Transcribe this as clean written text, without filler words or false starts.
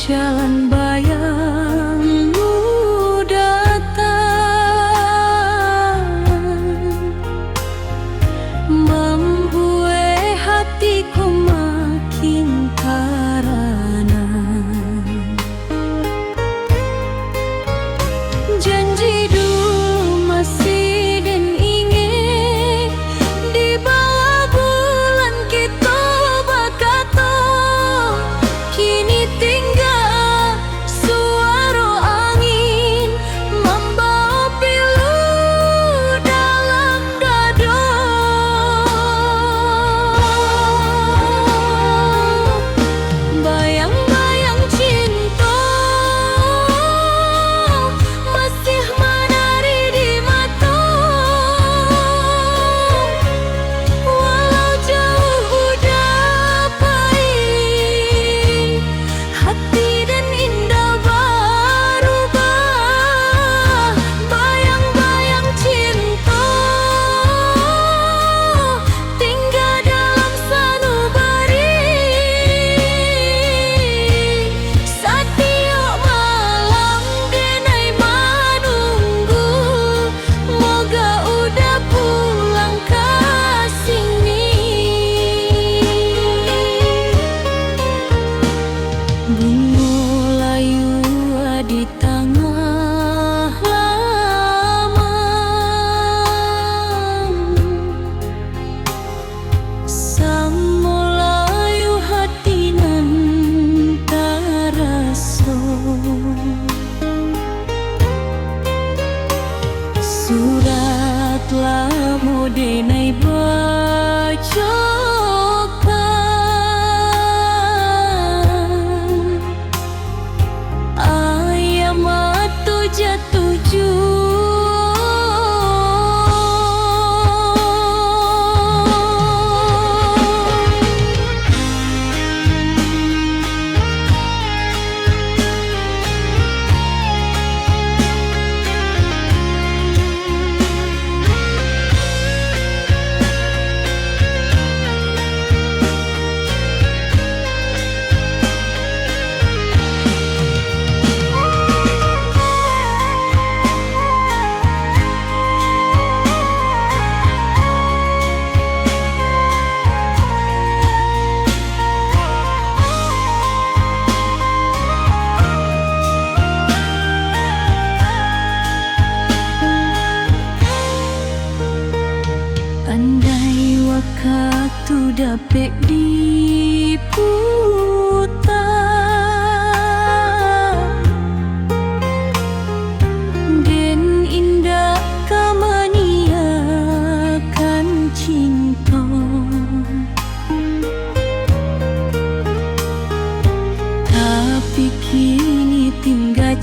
jalan bayangmu datang, membuat hatiku makin karana. Janji dulu masih dan ingin di bawah bulan kita bakato, kini tinggal suara angin membawa pilu dalam dada. Bayang-bayang cinta masih menari di mata, walau jauh udah pahit, hati dan indah berubah. Bayang-bayang cinta tinggal dalam sanubari, setiap malam denai menunggu, moga udah pulang ke sini. Bunga layu di tengah laman, sama layu hati nan taraso. Surat lamo denai bacokan, ayam atau jatuh andai waktu dapat diputar, dan indah kamaniakan cinta, tapi kini tinggal